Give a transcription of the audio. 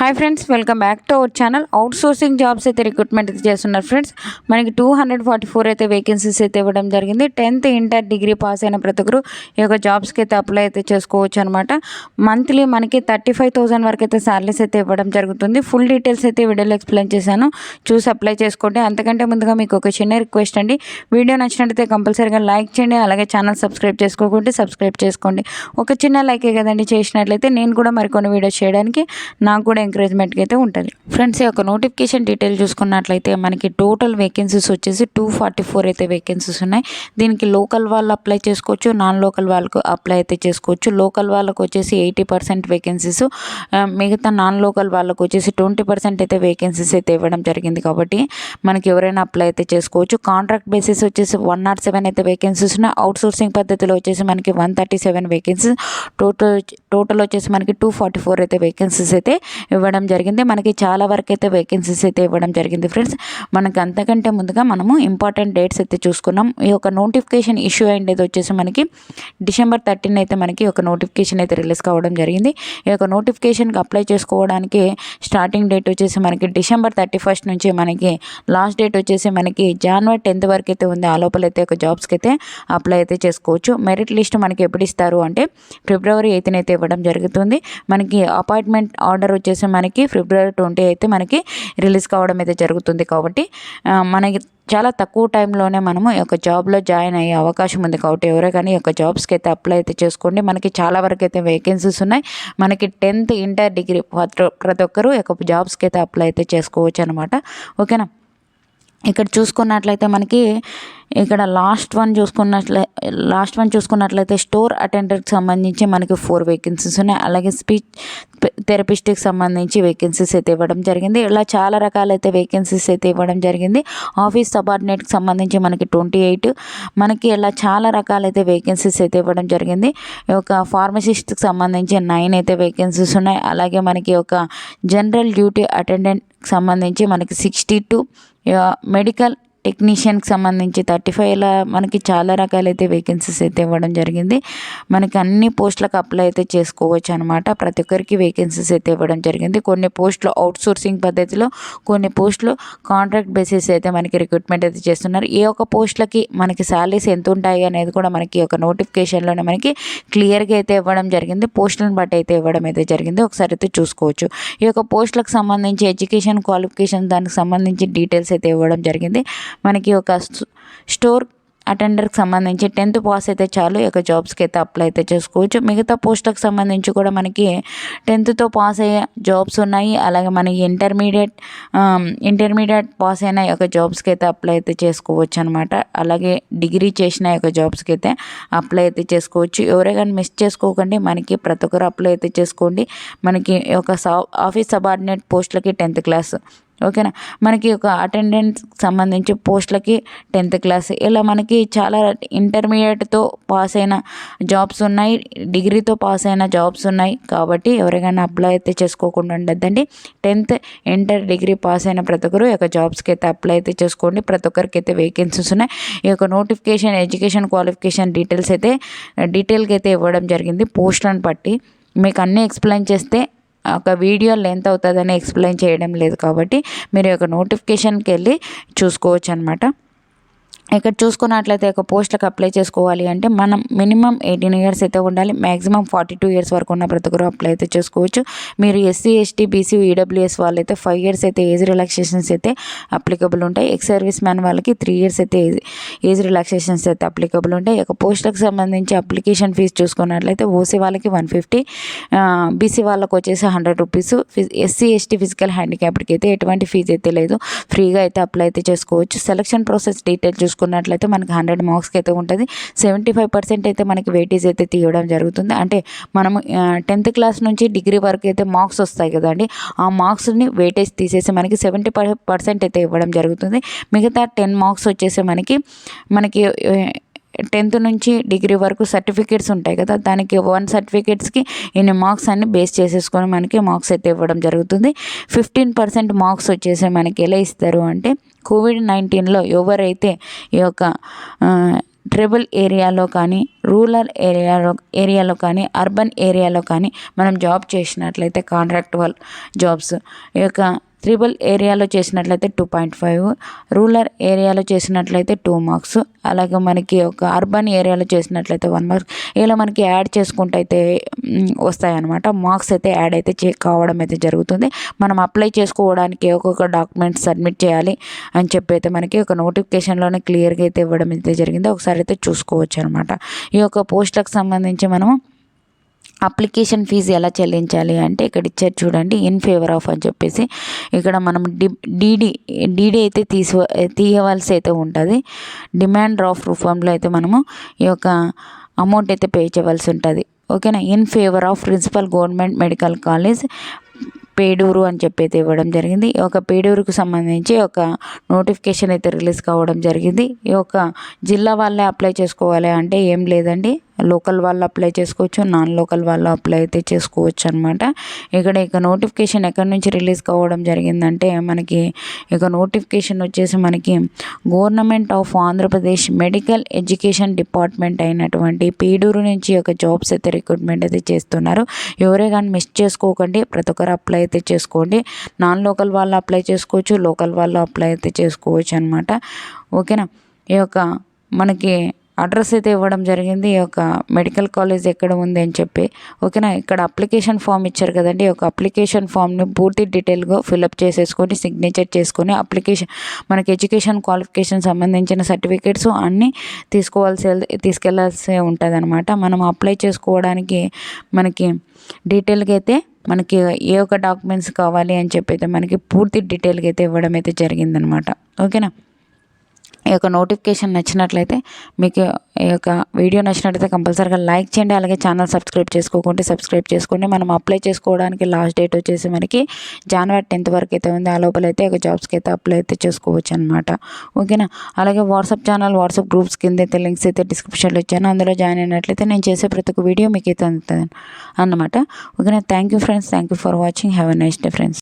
Hi friends, welcome back to our channel. Out sourcing jobs అయితే recruitment అయితే చేస్తున్నారు friends. మనకి 244 అయితే వేకెన్సీస్ అయితే ఇవ్వడం జరిగింది. 10th ఇంటర్ డిగ్రీ పాస్ అయిన ప్రతి ఒక్కరు ఈ యొక్క జాబ్స్కి అయితే అప్లై అయితే చేసుకోవచ్చు అనమాట. మంత్లీ మనకి 35,000 వరకు అయితే శాలరీస్ అయితే ఇవ్వడం జరుగుతుంది. ఫుల్ డీటెయిల్స్ అయితే వీడియోలో ఎక్స్ప్లెయిన్ చేశాను, చూసి అప్లై చేసుకోండి. అంతకంటే ముందుగా మీకు ఒక చిన్న రిక్వెస్ట్ అండి, వీడియో నచ్చినట్టయితే కంపల్సరీగా లైక్ చేయండి. అలాగే ఛానల్ సబ్స్క్రైబ్ చేసుకోకుంటే సబ్స్క్రైబ్ చేసుకోండి. ఒక చిన్న లైకే కదండి చేసినట్లయితే నేను కూడా మరికొన్ని వీడియోస్ చేయడానికి నాకు కూడా ఎంకరేజ్మెంట్గా అయితే ఉంటుంది. ఫ్రెండ్స్, ఈ యొక్క నోటిఫికేషన్ డీటెయిల్ చూసుకున్నట్లయితే మనకి టోటల్ వేకెన్సీస్ వచ్చేసి 244 అయితే వేకెన్సీస్ ఉన్నాయి. దీనికి లోకల్ వాళ్ళు అప్లై చేసుకోవచ్చు, నాన్ లోకల్ వాళ్ళకు అప్లై అయితే చేసుకోవచ్చు. లోకల్ వాళ్ళకు వచ్చేసి 80% వేకెన్సీస్, మిగతా నాన్ లోకల్ వాళ్ళకు వచ్చేసి 20% అయితే వేకెన్సీస్ అయితే ఇవ్వడం జరిగింది. కాబట్టి మనకి ఎవరైనా అప్లై అయితే చేసుకోవచ్చు. కాంట్రాక్ట్ బేసిస్ వచ్చేసి 107 అయితే వేకెన్సీస్ ఉన్నాయి. అవుట్ సోర్సింగ్ పద్ధతిలో వచ్చేసి మనకి 137 వేకెన్సీస్, టోటల్ వచ్చేసి మనకి 244 అయితే వేకెన్సీస్ అయితే ఇవ్వడం జరిగింది. మనకి చాలా వరకు అయితే వేకెన్సీస్ అయితే ఇవ్వడం జరిగింది. ఫ్రెండ్స్, మనకి అంతకంటే ముందుగా మనము ఇంపార్టెంట్ డేట్స్ అయితే చూసుకున్నాం. ఈ యొక్క నోటిఫికేషన్ ఇష్యూ అయ్యేది వచ్చేసి మనకి December 13 అయితే మనకి ఒక నోటిఫికేషన్ అయితే రిలీజ్ కావడం జరిగింది. ఈ యొక్క నోటిఫికేషన్కి అప్లై చేసుకోవడానికి స్టార్టింగ్ డేట్ వచ్చేసి మనకి December 31 నుంచి మనకి లాస్ట్ డేట్ వచ్చేసి మనకి January 10 వరకు అయితే ఉంది. ఆ లోపల అయితే ఒక జాబ్స్కి అయితే అప్లై అయితే చేసుకోవచ్చు. మెరిట్ లిస్ట్ మనకి ఎప్పుడు ఇస్తారు అంటే February 8 అయితే ఇవ్వడం జరుగుతుంది. మనకి అపాయింట్మెంట్ ఆర్డర్ వచ్చేసి మనకి February 20 అయితే మనకి రిలీజ్ కావడం అయితే జరుగుతుంది. కాబట్టి మనకి చాలా తక్కువ టైంలోనే మనము ఈ యొక్క జాబ్లో జాయిన్ అయ్యే అవకాశం ఉంది. కాబట్టి ఎవరే కానీ ఈ యొక్క జాబ్స్కి అయితే అప్లై అయితే చేసుకోండి. మనకి చాలా వరకు అయితే వేకెన్సీస్ ఉన్నాయి. మనకి 10th ఇంటర్ డిగ్రీ ప్రతి ఒక్కరు ఈ యొక్క జాబ్స్కి అయితే అప్లై అయితే చేసుకోవచ్చు అనమాట. ఓకేనా. ఇక్కడ చూసుకున్నట్లయితే మనకి ఇక్కడ లాస్ట్ వన్ చూసుకున్నట్లయితే స్టోర్ అటెండర్కి సంబంధించి మనకి 4 వేకెన్సీస్ ఉన్నాయి. అలాగే స్పీచ్ థెరపిస్ట్కి సంబంధించి వేకెన్సీస్ అయితే ఇవ్వడం జరిగింది. ఇలా చాలా రకాలైతే వేకెన్సీస్ అయితే ఇవ్వడం జరిగింది. ఆఫీస్ సబార్డినేట్కి సంబంధించి మనకి 28, మనకి ఇలా చాలా రకాలైతే వేకెన్సీస్ అయితే ఇవ్వడం జరిగింది. ఒక ఫార్మసిస్ట్కి సంబంధించి 9 అయితే వేకెన్సీస్ ఉన్నాయి. అలాగే మనకి ఒక జనరల్ డ్యూటీ అటెండెంట్కి సంబంధించి మనకి 62, మెడికల్ టెక్నీషియన్కి సంబంధించి 35, ఇలా మనకి చాలా రకాలైతే వేకెన్సీస్ అయితే ఇవ్వడం జరిగింది. మనకి అన్ని పోస్టులకు అప్లై అయితే చేసుకోవచ్చు అనమాట. ప్రతి ఒక్కరికి వేకెన్సీస్ అయితే ఇవ్వడం జరిగింది. కొన్ని పోస్టులు అవుట్ సోర్సింగ్ పద్ధతిలో, కొన్ని పోస్టులు కాంట్రాక్ట్ బేసిస్ అయితే మనకి రిక్రూట్మెంట్ అయితే చేస్తున్నారు. ఏ ఒక్క పోస్టులకి మనకి శాలరీస్ ఎంత ఉంటాయి అనేది కూడా మనకి ఒక నోటిఫికేషన్లోనే మనకి క్లియర్గా అయితే ఇవ్వడం జరిగింది. పోస్టులను బట్టి అయితే ఇవ్వడం అయితే జరిగింది. ఒకసారి అయితే చూసుకోవచ్చు. ఈ యొక్క పోస్టులకు సంబంధించి ఎడ్యుకేషన్ క్వాలిఫికేషన్ దానికి సంబంధించి డీటెయిల్స్ అయితే ఇవ్వడం జరిగింది. మనకి ఒక స్టోర్ అటెండర్కి సంబంధించి 10th పాస్ అయితే చాలు ఈ యొక్క జాబ్స్కి అయితే అప్లై అయితే చేసుకోవచ్చు. మిగతా పోస్టులకు సంబంధించి కూడా మనకి 10th పాస్ అయ్యే జాబ్స్ ఉన్నాయి. అలాగే మనకి ఇంటర్మీడియట్ పాస్ అయిన ఈ యొక్క జాబ్స్కి అయితే అప్లై అయితే చేసుకోవచ్చు అనమాట. అలాగే డిగ్రీ చేసిన యొక్క జాబ్స్కి అయితే అప్లై అయితే చేసుకోవచ్చు. ఎవరైనా మిస్ చేసుకోకండి, మనకి ప్రతి ఒక్కరు అప్లై అయితే చేసుకోండి. మనకి ఒక ఆఫీస్ సబార్డినేట్ పోస్టులకి 10th క్లాస్, ఓకేనా. మనకి ఒక అటెండెంట్ సంబంధించి పోస్టులకి 10th క్లాస్, ఇలా మనకి చాలా ఇంటర్మీడియట్తో పాస్ అయిన జాబ్స్ ఉన్నాయి, డిగ్రీతో పాస్ అయిన జాబ్స్ ఉన్నాయి. కాబట్టి ఎవరికైనా అప్లై అయితే చేసుకోకుండా ఉండద్దండి. 10th ఇంటర్ డిగ్రీ పాస్ అయిన ప్రతి ఒక్కరు ఈ యొక్క జాబ్స్కి అయితే అప్లై అయితే చేసుకోండి. ప్రతి ఒక్కరికి అయితే వేకెన్సీస్ ఉన్నాయి. ఈ యొక్క నోటిఫికేషన్ ఎడ్యుకేషన్ క్వాలిఫికేషన్ డీటెయిల్గా అయితే ఇవ్వడం జరిగింది. పోస్టులను బట్టి మీకు అన్నీ ఎక్స్ప్లెయిన్ చేస్తే ఒక వీడియో లెంత్ అవుతుందని ఎక్స్ప్లెయిన్ చేయడం లేదు. కాబట్టి మీరు ఒక నోటిఫికేషన్కి వెళ్ళి చూసుకోవచ్చు అనమాట. ఇక్కడ చూసుకున్నట్లయితే ఒక పోస్టులకు అప్లై చేసుకోవాలి అంటే మనం మినిమం 18 years అయితే ఉండాలి. మ్యాక్సిమం 42 years వరకు ఉన్న ప్రతి ఒక్కరు అప్లై అయితే చేసుకోవచ్చు. మీరు SC ST BC EWS వాళ్ళైతే 5 years అయితే ఏజ్ రిలాక్సేషన్స్ అయితే అప్లికబుల్ ఉంటాయి. ఎక్స్ సర్వీస్ మ్యాన్ వాళ్ళకి 3 years అయితే ఏజ్ రిలాక్సేషన్స్ అయితే అప్లికబుల్ ఉంటాయి. ఒక పోస్టులకు సంబంధించి అప్లికేషన్ ఫీజు చూసుకున్నట్లయితే OC వాళ్ళకి 150, BC వాళ్ళకి వచ్చేసి 100 rupees. SC ST ఫిజికల్ హ్యాండిక్యాప్డ్కి అయితే ఎటువంటి ఫీజు అయితే లేదు, ఫ్రీగా అయితే అప్లై అయితే చేసుకోవచ్చు. సెలక్షన్ ప్రాసెస్ డీటెయిల్ చూసుకున్నట్లయితే మనకి 100 marks అయితే ఉంటుంది. 75% అయితే మనకి వెయిటేజ్ అయితే తీయడం జరుగుతుంది. అంటే మనము 10th క్లాస్ నుంచి డిగ్రీ వరకు అయితే మార్క్స్ వస్తాయి కదండి, ఆ మార్క్స్ని వెయిటేజ్ తీసేసి మనకి 70% అయితే ఇవ్వడం జరుగుతుంది. మిగతా 10 marks వచ్చేసి మనకి 10th నుంచి డిగ్రీ వరకు సర్టిఫికేట్స్ ఉంటాయి కదా, దానికి 1 సర్టిఫికేట్స్కి ఇన్ని మార్క్స్ అన్ని బేస్ చేసేసుకొని మనకి మార్క్స్ అయితే ఇవ్వడం జరుగుతుంది. 15% మార్క్స్ వచ్చేసి మనకి ఎలా ఇస్తారు అంటే, కోవిడ్-19లో ఎవరైతే ఈ యొక్క ట్రైబల్ ఏరియాలో కానీ, రూరల్ ఏరియాలో కానీ, అర్బన్ ఏరియాలో కానీ మనం జాబ్ చేసినట్లయితే కాంట్రాక్టువల్ జాబ్స్, ఈ యొక్క ట్రైబల్ ఏరియాలో చేసినట్లయితే 2.5, రూరల్ ఏరియాలో చేసినట్లయితే 2 మార్క్స్, అలాగే మనకి ఒక అర్బన్ ఏరియాలో చేసినట్లయితే 1 మార్క్స్, ఇలా మనకి యాడ్ చేసుకుంటూ అయితే వస్తాయన్నమాట. మార్క్స్ అయితే యాడ్ అయితే కావడం అయితే జరుగుతుంది. మనం అప్లై చేసుకోవడానికి ఒక్కొక్క డాక్యుమెంట్స్ సబ్మిట్ చేయాలి అని చెప్పి అయితే మనకి ఒక నోటిఫికేషన్లోనే క్లియర్గా అయితే ఇవ్వడం అయితే జరిగింది. ఒకసారి అయితే చూసుకోవచ్చు అనమాట. ఈ యొక్క పోస్టులకు సంబంధించి మనము అప్లికేషన్ ఫీజు ఎలా చెల్లించాలి అంటే ఇక్కడ ఇచ్చారు చూడండి, ఇన్ ఫేవర్ ఆఫ్ అని చెప్పేసి. ఇక్కడ మనం డీడీ అయితే తీయవలసి అయితే ఉంటుంది. డిమాండ్ డ్రాఫ్ట్ రూపంలో అయితే మనము ఈ యొక్క అమౌంట్ అయితే పే చేయవలసి ఉంటుంది. ఓకేనా. In favour of principal government medical college Peduru అని చెప్పి అయితే ఇవ్వడం జరిగింది. ఈ యొక్క పేడూరుకు సంబంధించి ఒక నోటిఫికేషన్ అయితే రిలీజ్ కావడం జరిగింది. ఈ యొక్క జిల్లా వాళ్ళే అప్లై చేసుకోవాలి అంటే ఏం లేదండి, లోకల్ వాళ్ళు అప్లై చేసుకోవచ్చు, నాన్ లోకల్ వాళ్ళు అప్లై అయితే చేసుకోవచ్చు అనమాట. ఇక నోటిఫికేషన్ ఎక్కడి నుంచి రిలీజ్ కావడం జరిగిందంటే, మనకి ఇక నోటిఫికేషన్ వచ్చేసి మనకి government of Andhra Pradesh medical education department అయినటువంటి పేడూరు నుంచి ఒక జాబ్స్ అయితే రిక్రూట్మెంట్ అయితే చేస్తున్నారు. ఎవరే కానీ మిస్ చేసుకోకండి, ప్రతి ఒక్కరు అప్లై అయితే చేసుకోండి. నాన్ లోకల్ వాళ్ళు అప్లై చేసుకోవచ్చు, లోకల్ వాళ్ళు అప్లై అయితే చేసుకోవచ్చు అనమాట. ఓకేనా. ఈ యొక్క మనకి అడ్రస్ అయితే ఇవ్వడం జరిగింది, ఈ యొక్క మెడికల్ కాలేజ్ ఎక్కడ ఉంది అని చెప్పి. ఓకేనా. ఇక్కడ అప్లికేషన్ ఫామ్ ఇచ్చారు కదండి, ఒక అప్లికేషన్ ఫామ్ని పూర్తి డీటెయిల్గా ఫిలప్ చేసేసుకొని సిగ్నేచర్ చేసుకొని మనకి ఎడ్యుకేషన్ క్వాలిఫికేషన్ సంబంధించిన సర్టిఫికేట్స్ అన్నీ తీసుకెళ్లాల్సి ఉంటుంది అనమాట. మనం అప్లై చేసుకోవడానికి మనకి డీటెయిల్గా అయితే మనకి ఏ ఒక్క డాక్యుమెంట్స్ కావాలి అని చెప్పి అయితే మనకి పూర్తి డీటెయిల్గా అయితే ఇవ్వడం అయితే జరిగిందనమాట. ఓకేనా. ఈ యొక్క నోటిఫికేషన్ నచ్చినట్లయితే, మీకు ఈ యొక్క వీడియో నచ్చినట్లయితే కంపల్సరీగా లైక్ చేయండి. అలాగే ఛానల్ సబ్స్క్రైబ్ చేసుకోండి. మనం అప్లై చేసుకోవడానికి లాస్ట్ డేట్ వచ్చేసి మనకి జనవరి 10th వరకు అయితే ఉంది. ఆ లోపల అయితే ఒక జాబ్స్కి అయితే అప్లై అయితే చేసుకోవచ్చు అనమాట. ఓకేనా. అలాగే వాట్సాప్ గ్రూప్స్ కింద అయితే లింక్స్ అయితే డిస్క్రిప్షన్లో ఇచ్చాను, అందులో జాయిన్ అయినట్లయితే నేను చేసే ప్రతి ఒక్క వీడియో మీకు అయితే అందుతుంది అన్నమాట. ఓకేనా. Thank you friends, thank you for watching. Have a nice day friends.